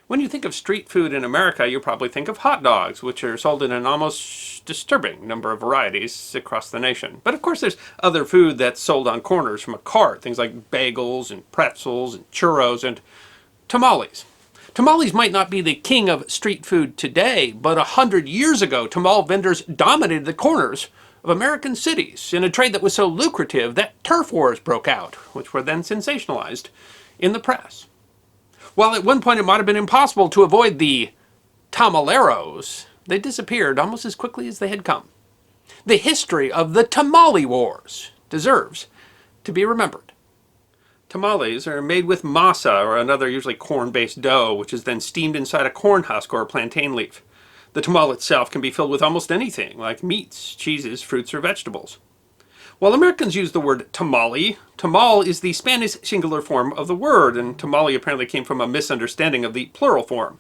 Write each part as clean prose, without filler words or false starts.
When you think of street food in America, you probably think of hot dogs, which are sold in an almost disturbing number of varieties across the nation. But of course there's other food that's sold on corners from a cart, things like bagels and pretzels and churros and tamales. Tamales might not be the king of street food today, but 100 years ago, tamale vendors dominated the corners of American cities in a trade that was so lucrative that turf wars broke out, which were then sensationalized in the press. While at one point it might have been impossible to avoid the tamaleros, they disappeared almost as quickly as they had come. The history of the Tamale Wars deserves to be remembered. Tamales are made with masa, or another usually corn-based dough, which is then steamed inside a corn husk or a plantain leaf. The tamal itself can be filled with almost anything, like meats, cheeses, fruits, or vegetables. While Americans use the word tamale, tamal is the Spanish singular form of the word, and tamale apparently came from a misunderstanding of the plural form.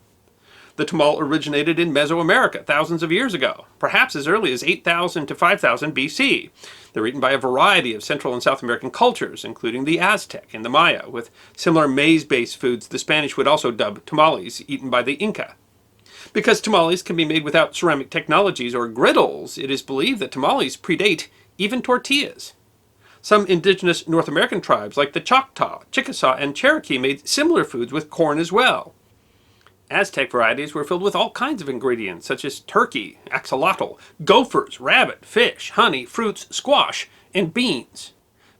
The tamal originated in Mesoamerica thousands of years ago, perhaps as early as 8,000 to 5,000 BC. They're eaten by a variety of Central and South American cultures, including the Aztec and the Maya. With similar maize-based foods, the Spanish would also dub tamales, eaten by the Inca. Because tamales can be made without ceramic technologies or griddles, it is believed that tamales predate even tortillas. Some indigenous North American tribes, like the Choctaw, Chickasaw, and Cherokee, made similar foods with corn as well. Aztec varieties were filled with all kinds of ingredients, such as turkey, axolotl, gophers, rabbit, fish, honey, fruits, squash, and beans.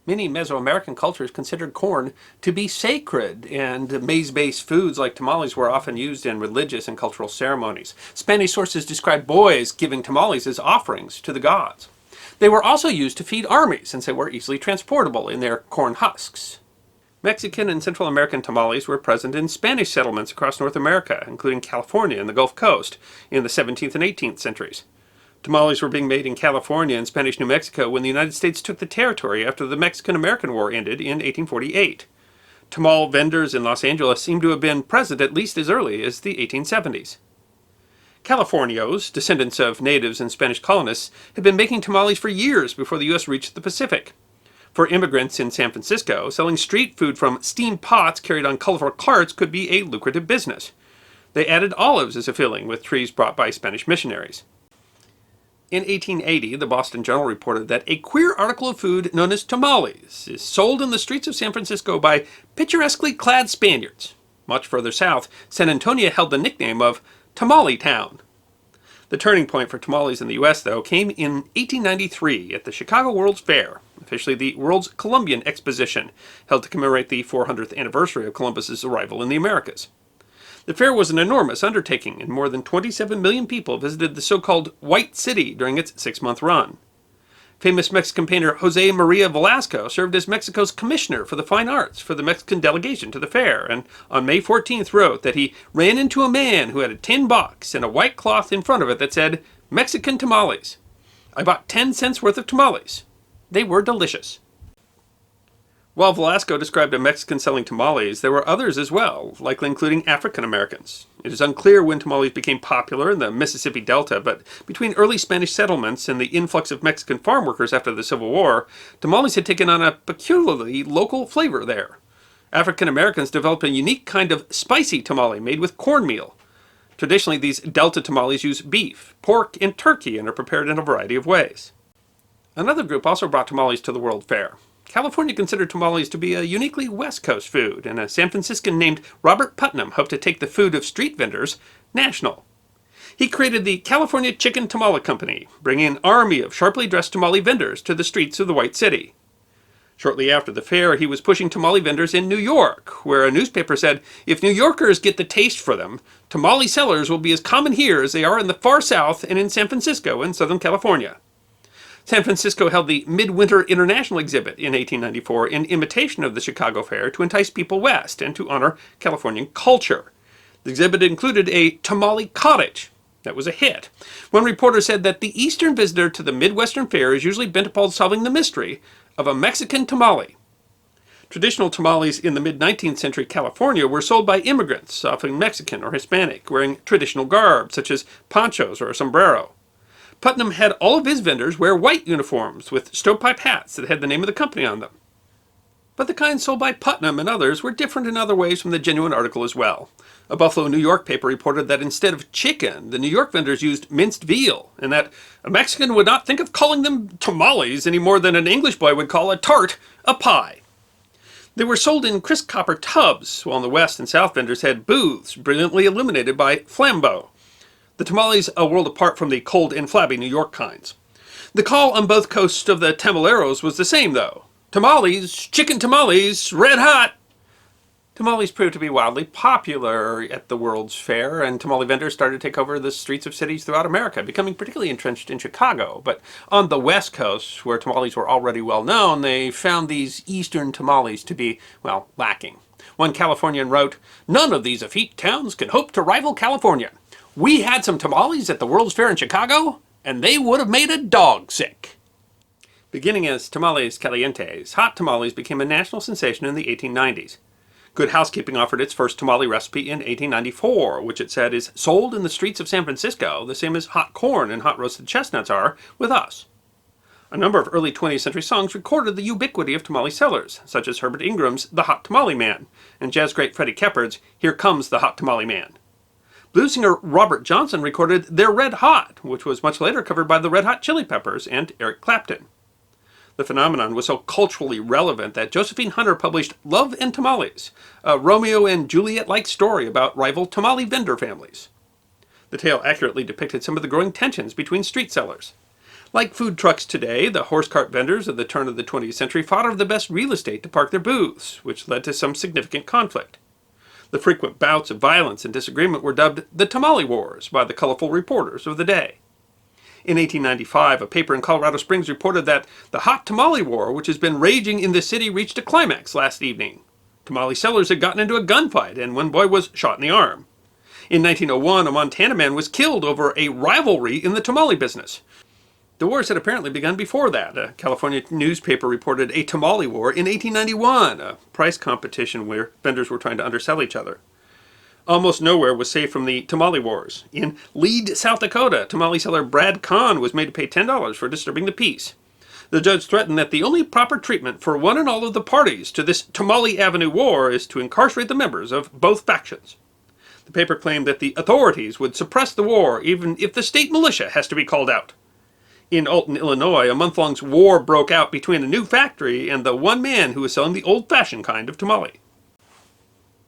Many Mesoamerican cultures considered corn to be sacred, and maize-based foods like tamales were often used in religious and cultural ceremonies. Spanish sources describe boys giving tamales as offerings to the gods. They were also used to feed armies, since they were easily transportable in their corn husks. Mexican and Central American tamales were present in Spanish settlements across North America, including California and the Gulf Coast, in the 17th and 18th centuries. Tamales were being made in California and Spanish New Mexico when the United States took the territory after the Mexican-American War ended in 1848. Tamal vendors in Los Angeles seem to have been present at least as early as the 1870s. Californios, descendants of natives and Spanish colonists, had been making tamales for years before the U.S. reached the Pacific. For immigrants in San Francisco, selling street food from steamed pots carried on colorful carts could be a lucrative business. They added olives as a filling with trees brought by Spanish missionaries. In 1880, the Boston Journal reported that a queer article of food known as tamales is sold in the streets of San Francisco by picturesquely clad Spaniards. Much further south, San Antonio held the nickname of Tamale Town. The turning point for tamales in the U.S., though, came in 1893 at the Chicago World's Fair, officially the World's Columbian Exposition, held to commemorate the 400th anniversary of Columbus's arrival in the Americas. The fair was an enormous undertaking, and more than 27 million people visited the so-called White City during its 6-month run. Famous Mexican painter Jose Maria Velasco served as Mexico's commissioner for the fine arts for the Mexican delegation to the fair, and on May 14th wrote that he ran into a man who had a tin box and a white cloth in front of it that said, "Mexican tamales. I bought 10 cents worth of tamales. They were delicious." While Velasco described a Mexican selling tamales, there were others as well, likely including African Americans. It is unclear when tamales became popular in the Mississippi Delta, but between early Spanish settlements and the influx of Mexican farm workers after the Civil War, tamales had taken on a peculiarly local flavor there. African Americans developed a unique kind of spicy tamale made with cornmeal. Traditionally, these Delta tamales use beef, pork, and turkey and are prepared in a variety of ways. Another group also brought tamales to the World Fair. California considered tamales to be a uniquely West Coast food, and a San Franciscan named Robert Putnam hoped to take the food of street vendors national. He created the California Chicken Tamale Company, bringing an army of sharply dressed tamale vendors to the streets of the White City. Shortly after the fair, he was pushing tamale vendors in New York, where a newspaper said, "If New Yorkers get the taste for them, tamale sellers will be as common here as they are in the far south and in San Francisco and Southern California." San Francisco held the Midwinter International Exhibit in 1894 in imitation of the Chicago Fair to entice people west and to honor Californian culture. The exhibit included a tamale cottage. That was a hit. One reporter said that the Eastern visitor to the Midwestern Fair is usually bent upon solving the mystery of a Mexican tamale. Traditional tamales in the mid-19th century California were sold by immigrants, often Mexican or Hispanic, wearing traditional garb such as ponchos or a sombrero. Putnam had all of his vendors wear white uniforms with stovepipe hats that had the name of the company on them. But the kinds sold by Putnam and others were different in other ways from the genuine article as well. A Buffalo, New York paper reported that instead of chicken, the New York vendors used minced veal, and that a Mexican would not think of calling them tamales any more than an English boy would call a tart a pie. They were sold in crisp copper tubs, while the West and South vendors had booths brilliantly illuminated by flambeaux. The tamales a world apart from the cold and flabby New York kinds. The call on both coasts of the tamaleros was the same, though. Tamales, chicken tamales, red hot! Tamales proved to be wildly popular at the World's Fair, and tamale vendors started to take over the streets of cities throughout America, becoming particularly entrenched in Chicago. But on the West Coast, where tamales were already well known, they found these Eastern tamales to be, well, lacking. One Californian wrote, "None of these effete towns can hope to rival California. We had some tamales at the World's Fair in Chicago, and they would have made a dog sick." Beginning as tamales calientes, hot tamales became a national sensation in the 1890s. Good Housekeeping offered its first tamale recipe in 1894, which it said is sold in the streets of San Francisco, the same as hot corn and hot roasted chestnuts are with us. A number of early 20th century songs recorded the ubiquity of tamale sellers, such as Herbert Ingram's The Hot Tamale Man, and jazz great Freddie Keppard's Here Comes the Hot Tamale Man. Blues singer Robert Johnson recorded They're Red Hot, which was much later covered by the Red Hot Chili Peppers and Eric Clapton. The phenomenon was so culturally relevant that Josephine Hunter published Love and Tamales, a Romeo and Juliet-like story about rival tamale vendor families. The tale accurately depicted some of the growing tensions between street sellers. Like food trucks today, the horse cart vendors of the turn of the 20th century fought over the best real estate to park their booths, which led to some significant conflict. The frequent bouts of violence and disagreement were dubbed the Tamale Wars by the colorful reporters of the day. In 1895, a paper in Colorado Springs reported that the hot tamale war, which has been raging in the city, reached a climax last evening. Tamale sellers had gotten into a gunfight, and one boy was shot in the arm. In 1901, a Montana man was killed over a rivalry in the tamale business. The wars had apparently begun before that. A California newspaper reported a tamale war in 1891, a price competition where vendors were trying to undersell each other. Almost nowhere was safe from the Tamale Wars. In Lead, South Dakota, tamale seller Brad Kahn was made to pay $10 for disturbing the peace. The judge threatened that the only proper treatment for one and all of the parties to this Tamale Avenue war is to incarcerate the members of both factions. The paper claimed that the authorities would suppress the war even if the state militia has to be called out. In Alton, Illinois, a month-long war broke out between a new factory and the one man who was selling the old-fashioned kind of tamale.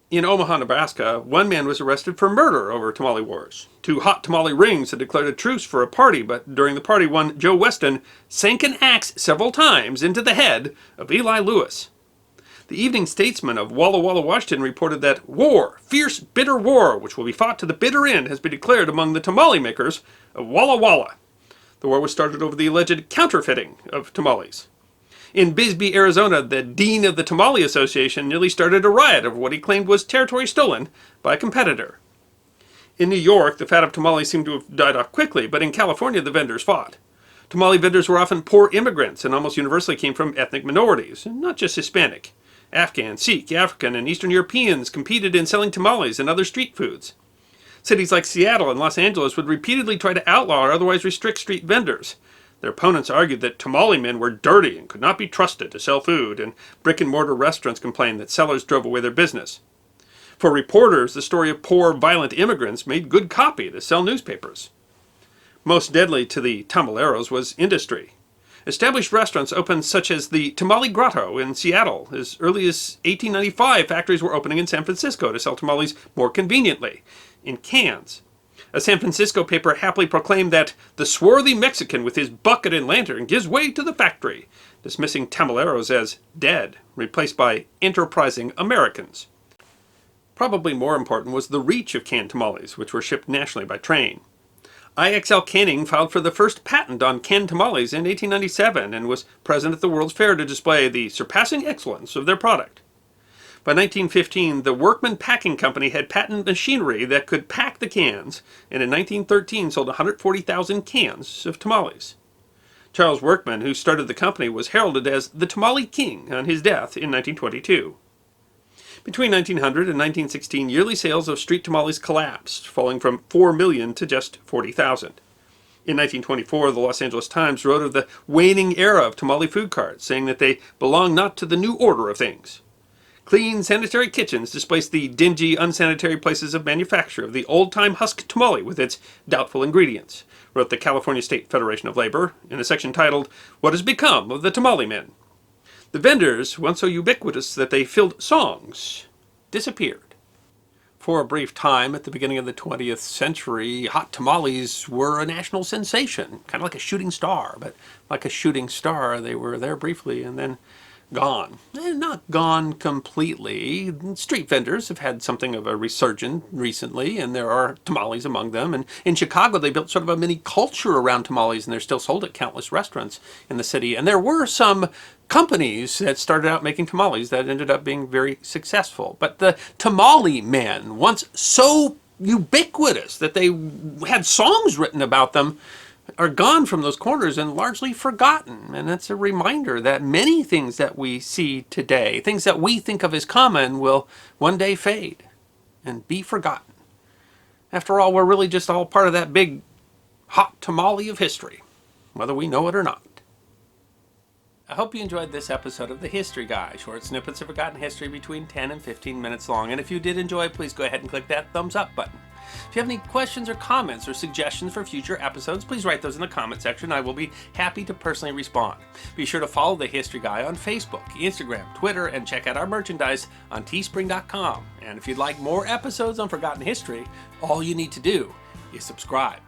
In Omaha, Nebraska, one man was arrested for murder over tamale wars. Two hot tamale rings had declared a truce for a party, but during the party, one Joe Weston sank an axe several times into the head of Eli Lewis. The Evening Statesman of Walla Walla, Washington reported that war, fierce, bitter war, which will be fought to the bitter end, has been declared among the tamale makers of Walla Walla. The war was started over the alleged counterfeiting of tamales. In Bisbee, Arizona, the dean of the Tamale Association nearly started a riot over what he claimed was territory stolen by a competitor. In New York, the fad of tamales seemed to have died off quickly, but in California, the vendors fought. Tamale vendors were often poor immigrants and almost universally came from ethnic minorities, and not just Hispanic. Afghan, Sikh, African, and Eastern Europeans competed in selling tamales and other street foods. Cities like Seattle and Los Angeles would repeatedly try to outlaw or otherwise restrict street vendors. Their opponents argued that tamale men were dirty and could not be trusted to sell food, and brick-and-mortar restaurants complained that sellers drove away their business. For reporters, the story of poor, violent immigrants made good copy to sell newspapers. Most deadly to the tamaleros was industry. Established restaurants opened such as the Tamale Grotto in Seattle. As early as 1895, factories were opening in San Francisco to sell tamales more conveniently, in cans. A San Francisco paper happily proclaimed that the swarthy Mexican with his bucket and lantern gives way to the factory, dismissing tamaleros as dead, replaced by enterprising Americans. Probably more important was the reach of canned tamales, which were shipped nationally by train. IXL Canning filed for the first patent on canned tamales in 1897 and was present at the World's Fair to display the surpassing excellence of their product. By 1915, the Workman Packing Company had patented machinery that could pack the cans, and in 1913 sold 140,000 cans of tamales. Charles Workman, who started the company, was heralded as the Tamale King on his death in 1922. Between 1900 and 1916, yearly sales of street tamales collapsed, falling from 4 million to just 40,000. In 1924, the Los Angeles Times wrote of the waning era of tamale food carts, saying that they belong not to the new order of things. Clean, sanitary kitchens displaced the dingy, unsanitary places of manufacture of the old-time husk tamale with its doubtful ingredients, wrote the California State Federation of Labor in a section titled, "What Has Become of the Tamale Men?" The vendors, once so ubiquitous that they filled songs, disappeared. For a brief time at the beginning of the 20th century, hot tamales were a national sensation, kind of like a shooting star, but like a shooting star, they were there briefly and then gone. Not gone completely. Street vendors have had something of a resurgence recently, and there are tamales among them. And in Chicago, they built sort of a mini culture around tamales, and they're still sold at countless restaurants in the city. And there were some companies that started out making tamales that ended up being very successful. But the tamale men, once so ubiquitous that they had songs written about them, are gone from those corners and largely forgotten. And that's a reminder that many things that we see today, things that we think of as common, will one day fade and be forgotten. After all, we're really just all part of that big hot tamale of history, whether we know it or not. I hope you enjoyed this episode of The History Guy, short snippets of forgotten history between 10 and 15 minutes long. And if you did enjoy, please go ahead and click that thumbs up button. If you have any questions or comments or suggestions for future episodes, please write those in the comment section. I will be happy to personally respond. Be sure to follow The History Guy on Facebook, Instagram, Twitter, and check out our merchandise on teespring.com. And if you'd like more episodes on forgotten history, all you need to do is subscribe.